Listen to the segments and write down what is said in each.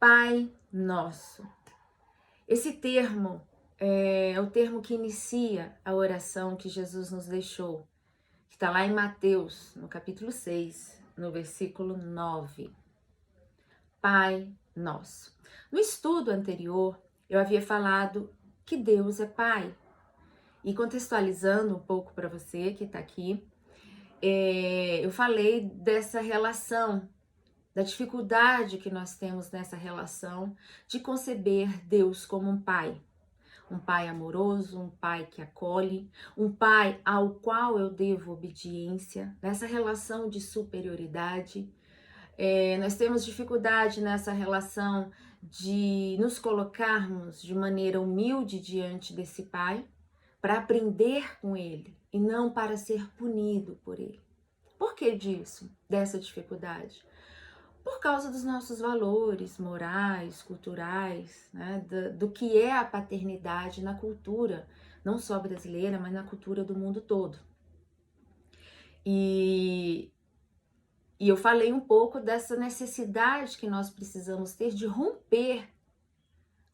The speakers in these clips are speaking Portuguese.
Pai Nosso. Esse termo é o termo que inicia a oração que Jesus nos deixou, que está lá em Mateus, no capítulo 6, no versículo 9. Pai Nosso. No estudo anterior, eu havia falado que Deus é Pai. E contextualizando um pouco para você que está aqui, eu falei dessa relação, da dificuldade que nós temos nessa relação de conceber Deus como um pai amoroso, um pai que acolhe, um pai ao qual eu devo obediência, nessa relação de superioridade. Nós temos dificuldade nessa relação de nos colocarmos de maneira humilde diante desse pai, para aprender com ele e não para ser punido por ele. Por que disso? Dessa dificuldade? Por causa dos nossos valores morais, culturais, né? do que é a paternidade na cultura, não só brasileira, mas na cultura do mundo todo. E eu falei um pouco dessa necessidade que nós precisamos ter de romper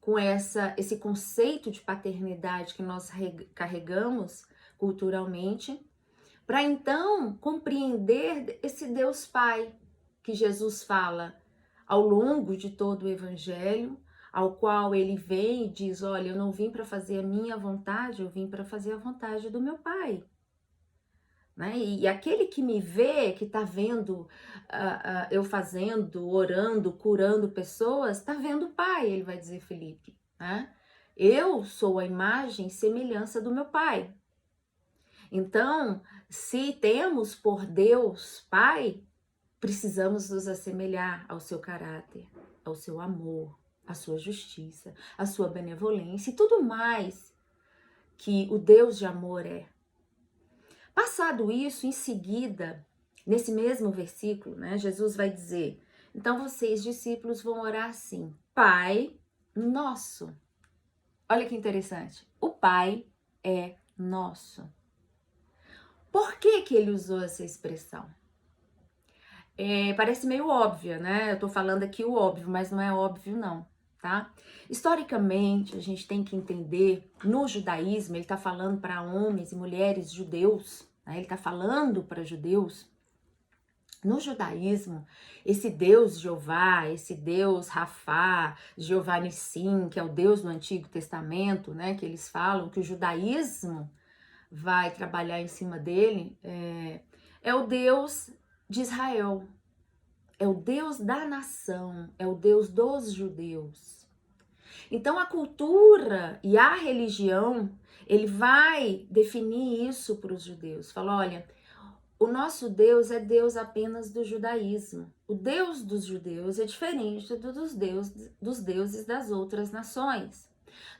com esse conceito de paternidade que nós carregamos culturalmente, para então compreender esse Deus Pai que Jesus fala ao longo de todo o Evangelho, ao qual ele vem e diz: olha, eu não vim para fazer a minha vontade, eu vim para fazer a vontade do meu Pai. Né? E aquele que me vê, que está vendo eu fazendo, orando, curando pessoas, está vendo o Pai, ele vai dizer Felipe. Né? Eu sou a imagem e semelhança do meu Pai. Então, se temos por Deus Pai, precisamos nos assemelhar ao seu caráter, ao seu amor, à sua justiça, à sua benevolência e tudo mais que o Deus de amor é. Passado isso, em seguida, nesse mesmo versículo, né, Jesus vai dizer: então vocês, discípulos, vão orar assim: Pai Nosso. Olha que interessante. O Pai é nosso. Por que ele usou essa expressão? Parece meio óbvia, né? Eu tô falando aqui o óbvio, mas não é óbvio não, tá? Historicamente, a gente tem que entender, no judaísmo, ele tá falando para homens e mulheres judeus, né? Ele tá falando para judeus. No judaísmo, esse Deus Jeová, esse Deus Rafá, Jeová Nissim, que é o Deus do Antigo Testamento, né? Que eles falam que o judaísmo vai trabalhar em cima dele, é o Deus de Israel, é o Deus da nação, é o Deus dos judeus. Então a cultura e a religião, ele vai definir isso para os judeus. Fala, olha, o nosso Deus é Deus apenas do judaísmo. O Deus dos judeus é diferente dos deuses das outras nações.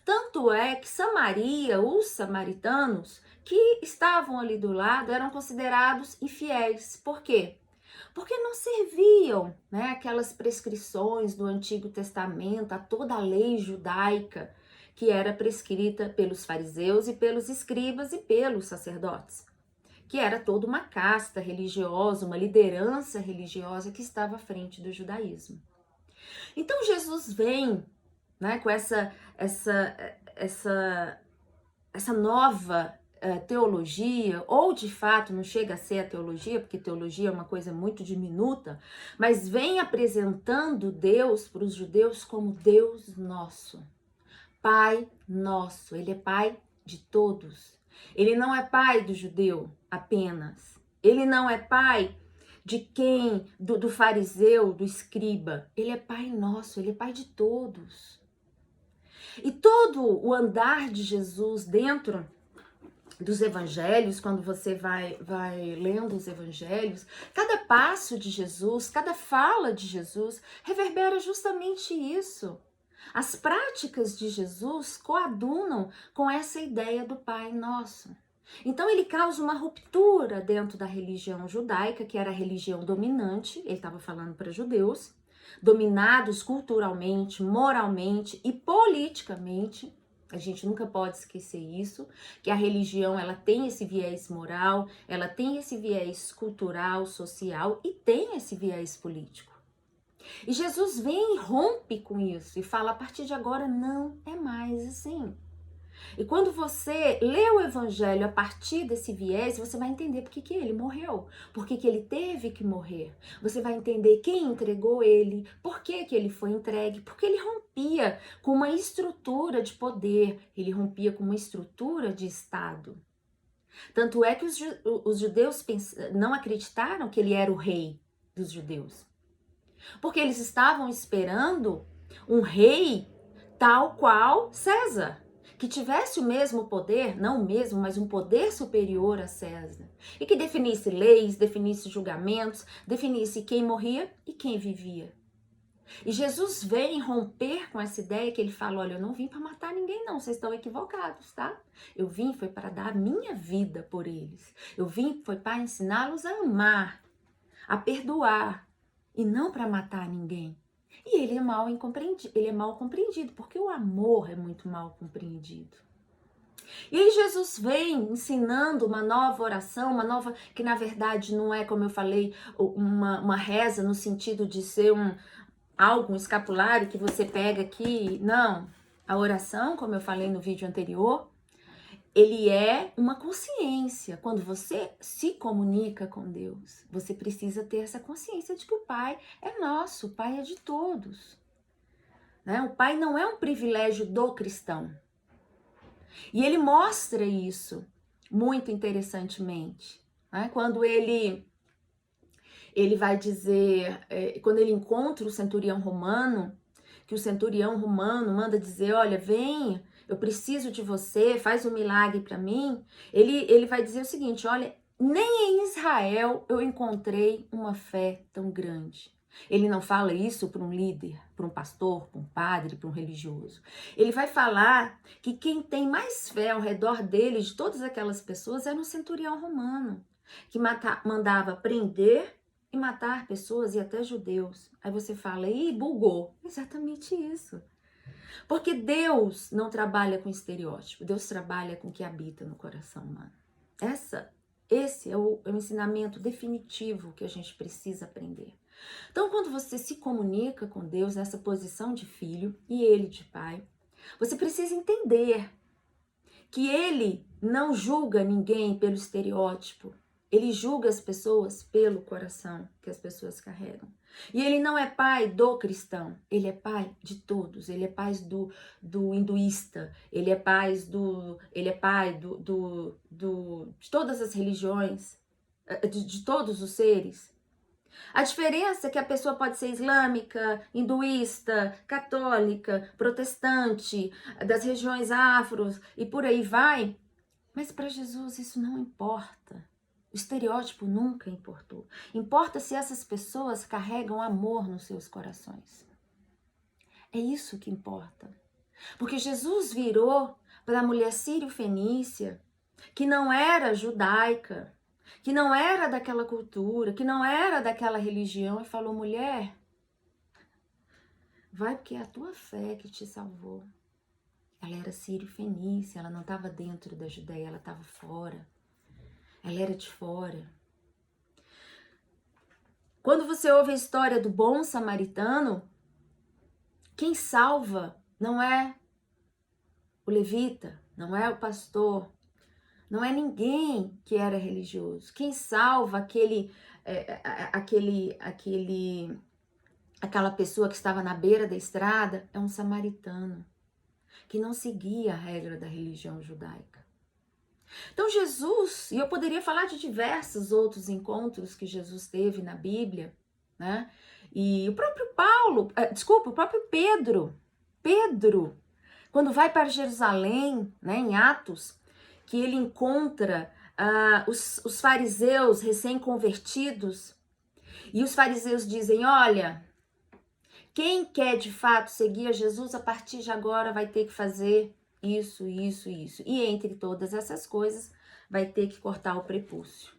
Tanto é que Samaria, os samaritanos que estavam ali do lado, eram considerados infiéis. Por quê? Porque não serviam, né, aquelas prescrições do Antigo Testamento, a toda a lei judaica que era prescrita pelos fariseus e pelos escribas e pelos sacerdotes, que era toda uma casta religiosa, uma liderança religiosa que estava à frente do judaísmo. Então Jesus vem, né, com essa nova teologia, ou de fato não chega a ser a teologia, porque teologia é uma coisa muito diminuta, mas vem apresentando Deus para os judeus como Deus nosso, Pai nosso. Ele é Pai de todos. Ele não é pai do judeu apenas. Ele não é pai de quem, do fariseu, do escriba. Ele é Pai nosso, ele é Pai de todos. E todo o andar de Jesus dentro dos evangelhos, quando você vai lendo os evangelhos, cada passo de Jesus, cada fala de Jesus reverbera justamente isso. As práticas de Jesus coadunam com essa ideia do Pai Nosso. Então ele causa uma ruptura dentro da religião judaica, que era a religião dominante, ele estava falando para judeus, dominados culturalmente, moralmente e politicamente. A gente nunca pode esquecer isso, que a religião ela tem esse viés moral, ela tem esse viés cultural, social e tem esse viés político. E Jesus vem e rompe com isso e fala: a partir de agora não é mais assim. E quando você lê o evangelho a partir desse viés, você vai entender por que ele morreu, por que ele teve que morrer. Você vai entender quem entregou ele, por que ele foi entregue, porque ele rompia com uma estrutura de poder, ele rompia com uma estrutura de Estado. Tanto é que os judeus não acreditaram que ele era o rei dos judeus, porque eles estavam esperando um rei tal qual César, que tivesse o mesmo poder, não o mesmo, mas um poder superior a César, e que definisse leis, definisse julgamentos, definisse quem morria e quem vivia. E Jesus vem romper com essa ideia que ele fala: olha, eu não vim para matar ninguém não, vocês estão equivocados, tá? Eu vim foi para dar a minha vida por eles. Eu vim foi para ensiná-los a amar, a perdoar, e não para matar ninguém. E ele é mal compreendido, porque o amor é muito mal compreendido. E aí Jesus vem ensinando uma nova oração, uma nova, que na verdade não é, como eu falei, uma reza no sentido de ser um escapulário que você pega aqui. Não, a oração, como eu falei no vídeo anterior, ele é uma consciência. Quando você se comunica com Deus, você precisa ter essa consciência de que o Pai é nosso, o Pai é de todos. Né? O Pai não é um privilégio do cristão. E ele mostra isso muito interessantemente. Né? Quando ele vai dizer, quando ele encontra o centurião romano, que o centurião romano manda dizer: olha, vem, eu preciso de você, faz um milagre para mim. Ele vai dizer o seguinte: olha, nem em Israel eu encontrei uma fé tão grande. Ele não fala isso para um líder, para um pastor, para um padre, para um religioso. Ele vai falar que quem tem mais fé ao redor dele, de todas aquelas pessoas, era um centurião romano, que mandava prender e matar pessoas e até judeus. Aí você fala: ih, bugou. Exatamente isso. Porque Deus não trabalha com estereótipo, Deus trabalha com o que habita no coração humano. Esse é o ensinamento definitivo que a gente precisa aprender. Então, quando você se comunica com Deus nessa posição de filho e ele de pai, você precisa entender que ele não julga ninguém pelo estereótipo. Ele julga as pessoas pelo coração que as pessoas carregam. E ele não é pai do cristão, ele é pai de todos. Ele é pai do hinduísta, ele é pai de todas as religiões, de todos os seres. A diferença é que a pessoa pode ser islâmica, hinduísta, católica, protestante, das regiões afros e por aí vai. Mas para Jesus isso não importa. O estereótipo nunca importou. Importa se essas pessoas carregam amor nos seus corações. É isso que importa. Porque Jesus virou para a mulher sírio-fenícia, que não era judaica, que não era daquela cultura, que não era daquela religião, e falou: mulher, vai, porque é a tua fé que te salvou. Ela era sírio-fenícia, ela não estava dentro da Judéia, ela estava fora. Ela era de fora. Quando você ouve a história do bom samaritano, quem salva não é o levita, não é o pastor, não é ninguém que era religioso. Quem salva aquela pessoa que estava na beira da estrada é um samaritano, que não seguia a regra da religião judaica. Então Jesus, e eu poderia falar de diversos outros encontros que Jesus teve na Bíblia, né? E o próprio o próprio Pedro, quando vai para Jerusalém, né, em Atos, que ele encontra os fariseus recém-convertidos, e os fariseus dizem: olha, quem quer de fato seguir a Jesus, a partir de agora vai ter que fazer isso. E entre todas essas coisas, vai ter que cortar o prepúcio.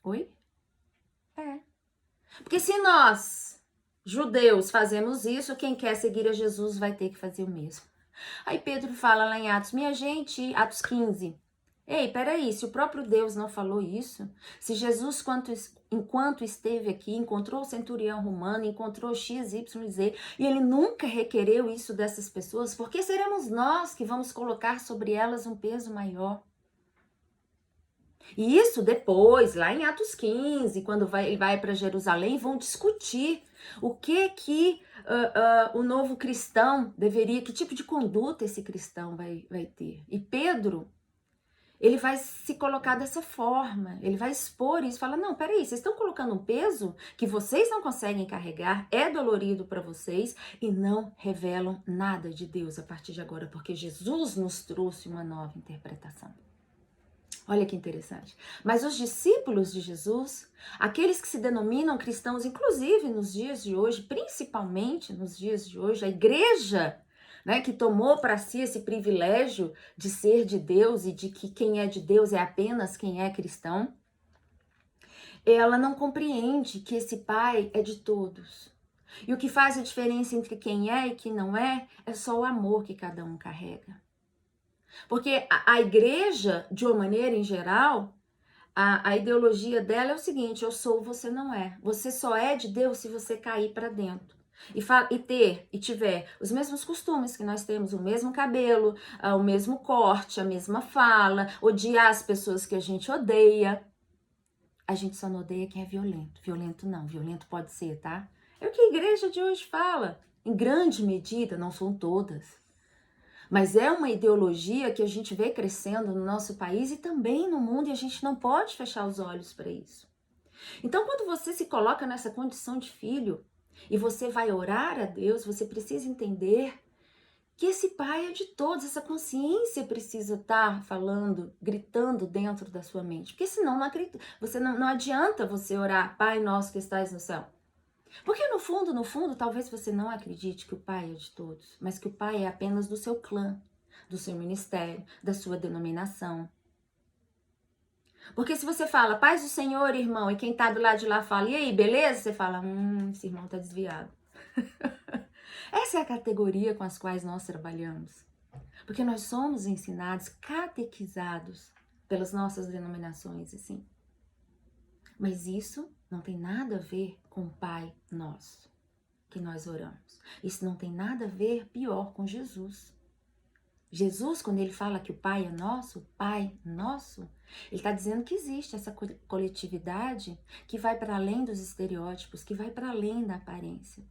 Oi? É. Porque se nós, judeus, fazemos isso, quem quer seguir a Jesus vai ter que fazer o mesmo. Aí Pedro fala lá em Atos: minha gente, Atos 15. Ei, peraí, se o próprio Deus não falou isso, se Jesus, enquanto esteve aqui, encontrou o centurião romano, encontrou X, Y, Z, e ele nunca requereu isso dessas pessoas, porque seremos nós que vamos colocar sobre elas um peso maior. E isso depois, lá em Atos 15, quando ele vai para Jerusalém, vão discutir o que o novo cristão deveria, que tipo de conduta esse cristão vai ter. E Pedro, ele vai se colocar dessa forma, ele vai expor isso, fala, não, peraí, vocês estão colocando um peso que vocês não conseguem carregar, é dolorido para vocês e não revelam nada de Deus a partir de agora, porque Jesus nos trouxe uma nova interpretação. Olha que interessante. Mas os discípulos de Jesus, aqueles que se denominam cristãos, inclusive nos dias de hoje, principalmente nos dias de hoje, a igreja, né, que tomou para si esse privilégio de ser de Deus e de que quem é de Deus é apenas quem é cristão, ela não compreende que esse Pai é de todos. E o que faz a diferença entre quem é e quem não é só o amor que cada um carrega. Porque a igreja, de uma maneira em geral, a ideologia dela é o seguinte: eu sou, você não é. Você só é de Deus se você cair para dentro. E tiver os mesmos costumes que nós temos, o mesmo cabelo, o mesmo corte, a mesma fala, odiar as pessoas que a gente odeia. A gente só não odeia quem é violento. Violento não, violento pode ser, tá? É o que a igreja de hoje fala. Em grande medida, não são todas. Mas é uma ideologia que a gente vê crescendo no nosso país e também no mundo, e a gente não pode fechar os olhos para isso. Então, quando você se coloca nessa condição de filho e você vai orar a Deus, você precisa entender que esse Pai é de todos, essa consciência precisa estar falando, gritando dentro da sua mente. Porque senão não adianta você orar, Pai nosso que estás no céu. Porque no fundo, talvez você não acredite que o Pai é de todos, mas que o Pai é apenas do seu clã, do seu ministério, da sua denominação. Porque se você fala, paz do Senhor, irmão, e quem tá do lado de lá fala, e aí, beleza? Você fala, esse irmão tá desviado. Essa é a categoria com as quais nós trabalhamos. Porque nós somos ensinados, catequizados pelas nossas denominações, assim. Mas isso não tem nada a ver com o Pai nosso, que nós oramos. Isso não tem nada a ver, pior, com Jesus. Jesus, quando ele fala que o Pai é nosso, Pai nosso, ele está dizendo que existe essa coletividade que vai para além dos estereótipos, que vai para além da aparência.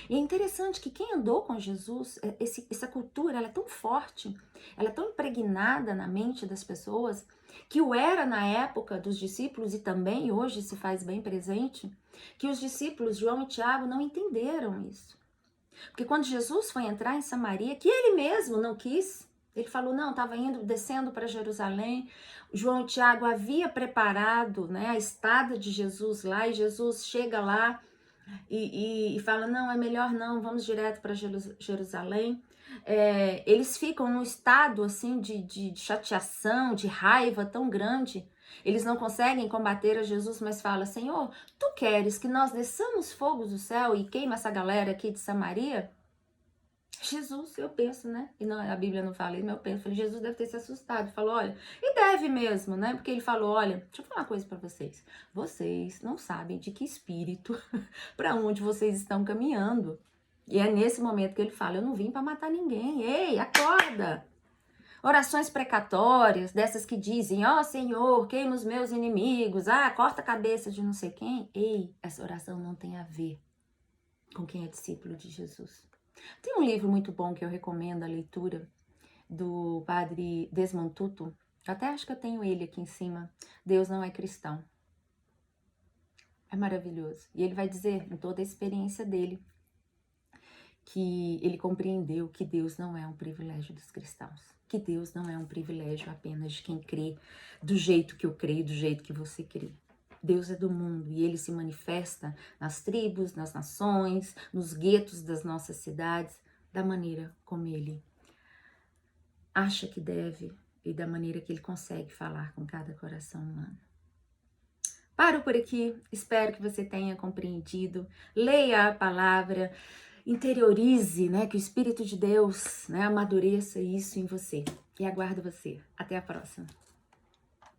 E é interessante que quem andou com Jesus, essa cultura, ela é tão forte, ela é tão impregnada na mente das pessoas, que o era na época dos discípulos e também hoje se faz bem presente, que os discípulos João e Tiago não entenderam isso. Porque quando Jesus foi entrar em Samaria, que ele mesmo não quis, ele falou, não, estava descendo para Jerusalém, João e Tiago havia preparado, né, a estada de Jesus lá, e Jesus chega lá, e fala, não, é melhor não, vamos direto para Jerusalém. Eles ficam num estado assim de chateação, de raiva tão grande. Eles não conseguem combater a Jesus, mas fala, Senhor, tu queres que nós desçamos fogo do céu e queima essa galera aqui de Samaria? Jesus, eu penso, né? E não, a Bíblia não fala isso, mas eu penso, falei, Jesus deve ter se assustado. Falou, olha, e deve mesmo, né? Porque ele falou, olha, deixa eu falar uma coisa pra vocês. Vocês não sabem de que espírito, para onde vocês estão caminhando. E é nesse momento que ele fala, eu não vim para matar ninguém. Ei, acorda! Orações precatórias, dessas que dizem, ó Senhor, queima os meus inimigos, corta a cabeça de não sei quem. Ei, essa oração não tem a ver com quem é discípulo de Jesus. Tem um livro muito bom que eu recomendo a leitura, do padre Desmond Tutu. Eu até acho que eu tenho ele aqui em cima. Deus não é cristão. É maravilhoso. E ele vai dizer, em toda a experiência dele, que ele compreendeu que Deus não é um privilégio dos cristãos. Que Deus não é um privilégio apenas de quem crê do jeito que eu creio, do jeito que você crê. Deus é do mundo e ele se manifesta nas tribos, nas nações, nos guetos das nossas cidades, da maneira como ele acha que deve e da maneira que ele consegue falar com cada coração humano. Paro por aqui, espero que você tenha compreendido, leia a palavra, interiorize, né, que o Espírito de Deus, né, amadureça isso em você. E aguardo você. Até a próxima.